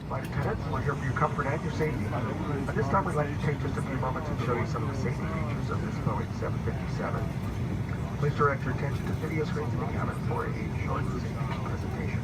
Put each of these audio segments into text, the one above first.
Flight attendants, we're here for your comfort and your safety. At this time, we'd like to take just a few moments and show you some of the safety features of this Boeing 757. Please direct your attention to video screens in the cabin for a short safety presentation.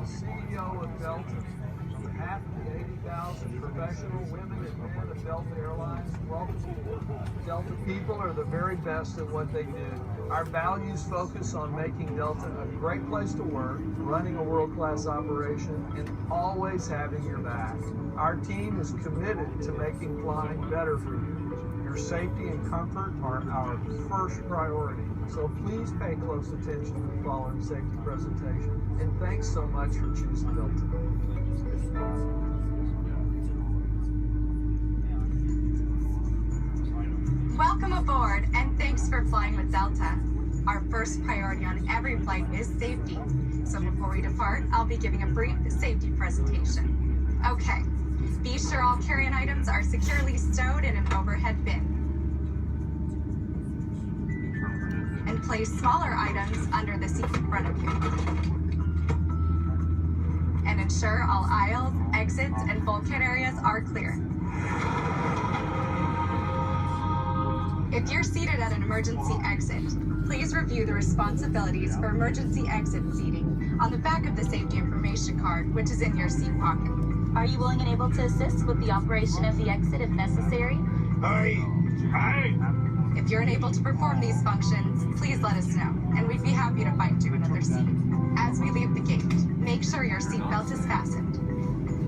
CEO of Delta. On behalf of the 80,000 professional women and men of Delta Airlines, welcome aboard. Delta people are the very best at what they do. Our values focus on making Delta a great place to work, running a world-class operation, and always having your back. Our team is committed to making flying better for you. Your safety and comfort are our first priority. So please pay close attention to the following safety presentation. And thanks so much for choosing Delta. Welcome aboard, and thanks for flying with Delta. Our first priority on every flight is safety. So before we depart, I'll be giving a brief safety presentation. Okay, be sure all carry-on items are securely stowed in an overhead bin. And place smaller items under the seat in front of you. And ensure all aisles, exits, and bulkhead areas are clear. If you're seated at an emergency exit, please review the responsibilities for emergency exit seating on the back of the safety information card, which is in your seat pocket. Are you willing and able to assist with the operation of the exit if necessary? Aye. If you're unable to perform these functions, please let us know, and we'd be happy to find you another seat. As we leave the gate, make sure your seatbelt is fastened.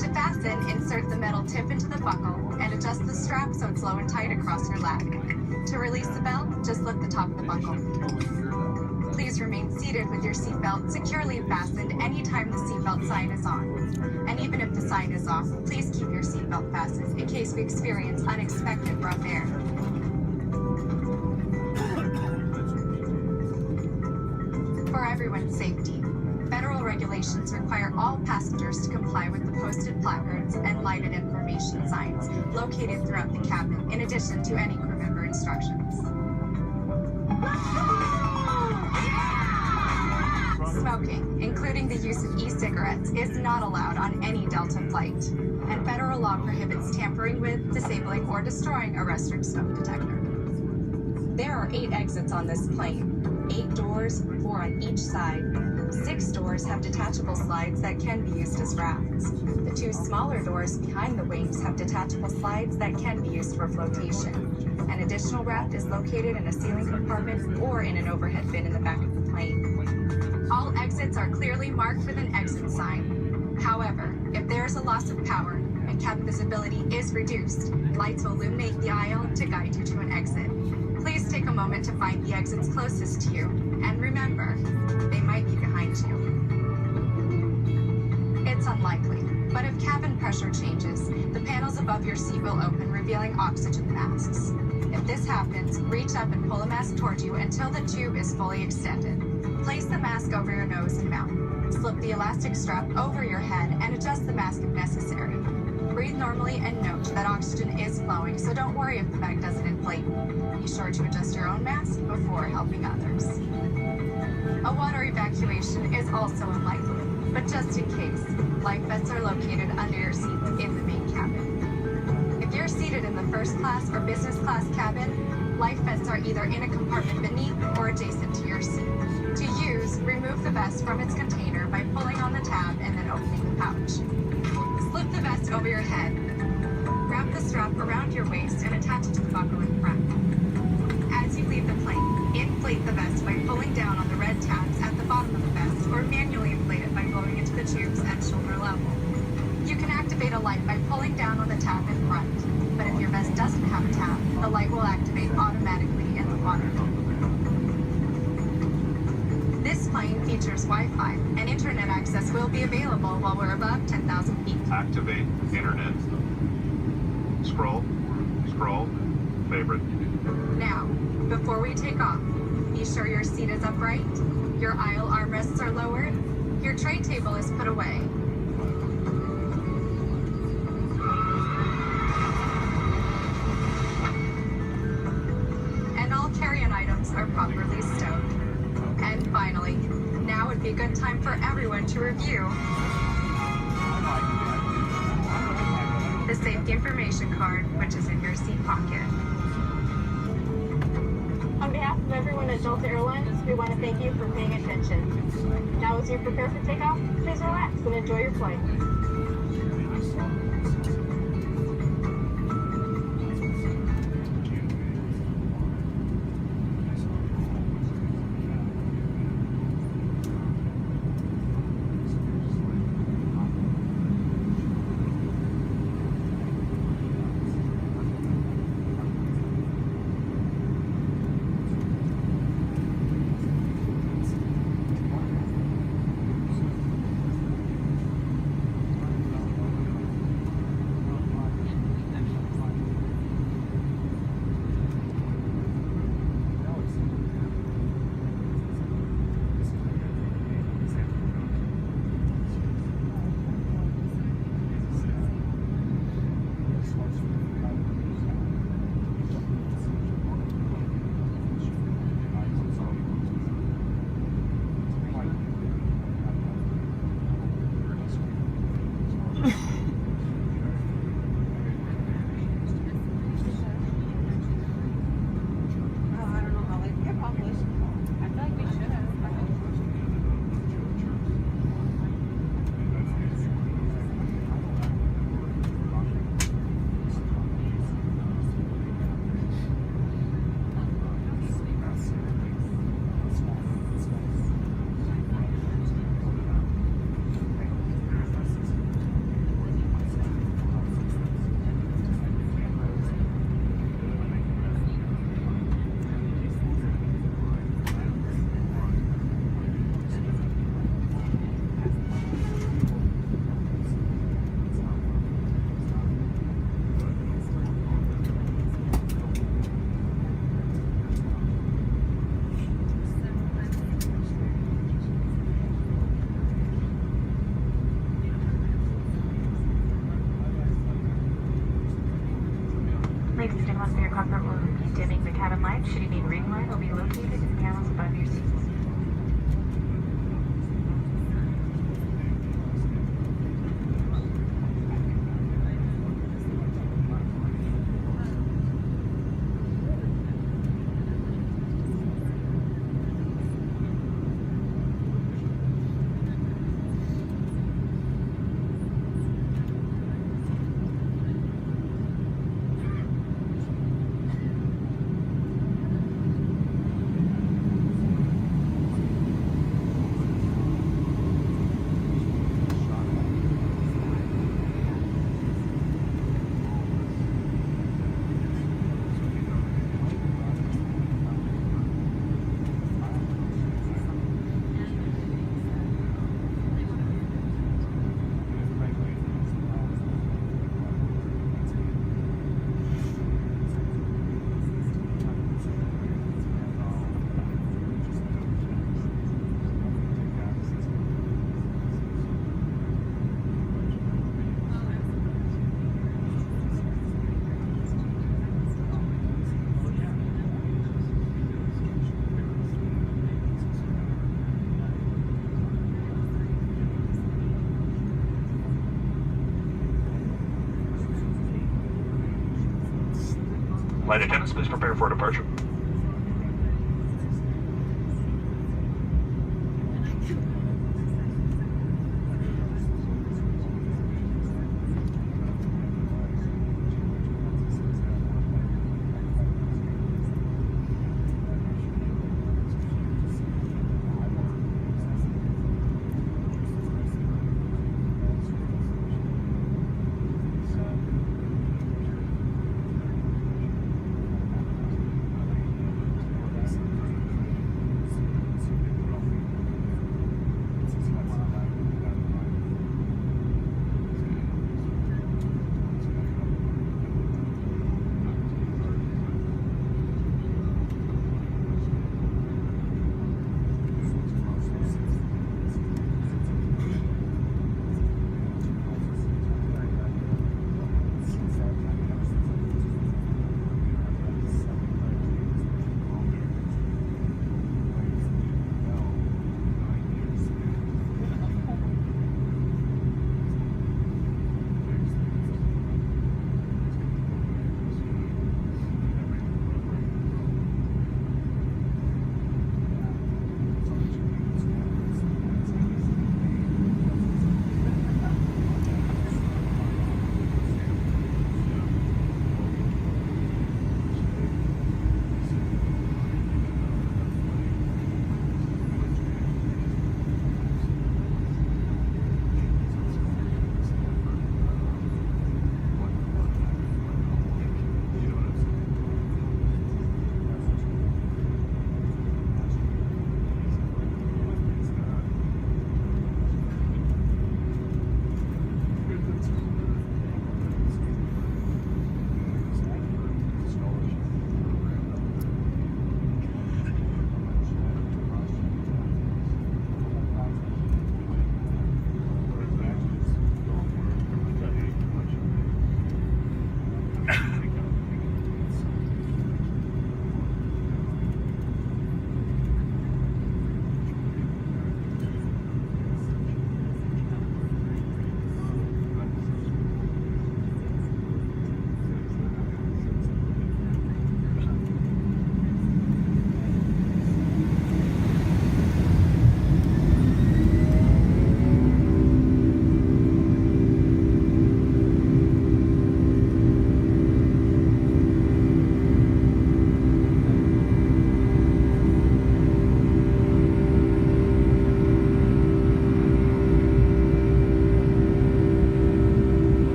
To fasten, insert the metal tip into the buckle and adjust the strap so it's low and tight across your leg. To release the belt, just lift the top of the buckle. Please remain seated with your seatbelt securely fastened anytime the seatbelt sign is on. And even if the sign is off, please keep your seatbelt fastened in case we experience unexpected rough air. For everyone's safety, federal regulations require all passengers to comply with the posted placards and lighted information signs located throughout the cabin, in addition to any crew member instructions. Smoking, including the use of e-cigarettes, is not allowed on any Delta flight, and federal law prohibits tampering with, disabling, or destroying a restroom smoke detector. There are 8 exits on this plane. 8 doors, 4 on each side. 6 doors have detachable slides that can be used as rafts. The 2 smaller doors behind the wings have detachable slides that can be used for flotation. An additional raft is located in a ceiling compartment or in an overhead bin in the back of the plane. All exits are clearly marked with an exit sign. However, if there is a loss of power and cabin visibility is reduced, lights will illuminate the aisle to guide you to an exit. Please take a moment to find the exits closest to you, and remember, they might be behind you. It's unlikely, but if cabin pressure changes, the panels above your seat will open, revealing oxygen masks. If this happens, reach up and pull a mask towards you until the tube is fully extended. Place the mask over your nose and mouth. Slip the elastic strap over your head and adjust the mask if necessary. Breathe normally and note that oxygen is flowing, so don't worry if the bag doesn't inflate. Be sure to adjust your own mask before helping others. A water evacuation is also unlikely, but just in case, life vests are located under your seats in the main cabin. If you're seated in the first class or business class cabin, life vests are either in a compartment beneath or adjacent to your seat. To use, remove the vest from its container by pulling on the tab and then opening the pouch. Slip the vest over your head. Wrap the strap around your waist and attach it to the buckle in front. As you leave the plane, inflate the vest by pulling down on the red tabs at the bottom of the vest, or manually inflate it by blowing into the tubes at shoulder level. You can activate a light by pulling down on the tab in front, but if your vest doesn't have a tab, the light will activate automatically in the water. This plane features Wi-Fi, and internet access will be available while we're above 10,000 feet. Activate internet. Scroll. favorite. Now, before we take off, be sure your seat is upright, your aisle armrests are lowered, your tray table is put away. And all carry-on items are properly stowed. And finally, now would be a good time for everyone to review the safety information card, which is in your seat pocket. On behalf of everyone at Delta Airlines, we want to thank you for paying attention. Now as you prepare for takeoff, please relax and enjoy your flight. Ladies and gentlemen, for your comfort, we'll be dimming the cabin light. Should you need ring light, will be located in the panels above your seats. Flight attendants, please prepare for departure.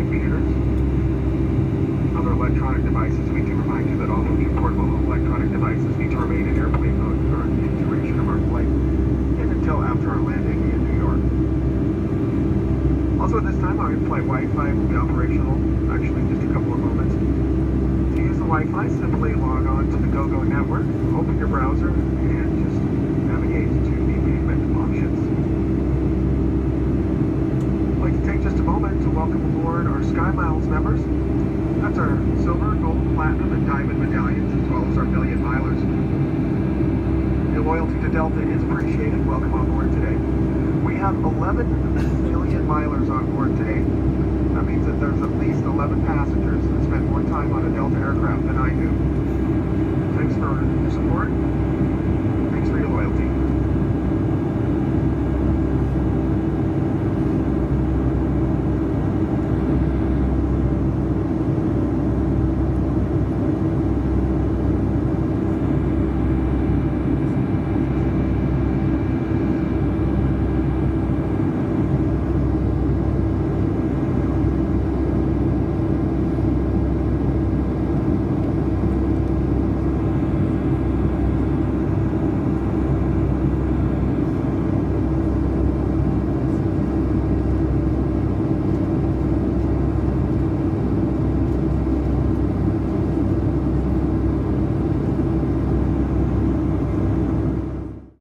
computers, other electronic devices. We do remind you that all of your portable electronic devices need to remain in airplane mode during the duration of our flight and until after our landing in New York. Also at this time, our in-flight Wi-Fi will be operational, actually in just a couple of moments. To use the Wi-Fi, simply log on to the GoGo network, open your browser, and just navigate to the payment options. I'd like to take just a moment to welcome aboard our SkyMiles members. That's our silver, gold, platinum, and diamond medallions, as well as our million milers. Your loyalty to Delta is appreciated. Welcome on board today. We have 11 million milers on board today. That means that there's at least 11 passengers that spend more time on a Delta aircraft than I do. Thanks for your support.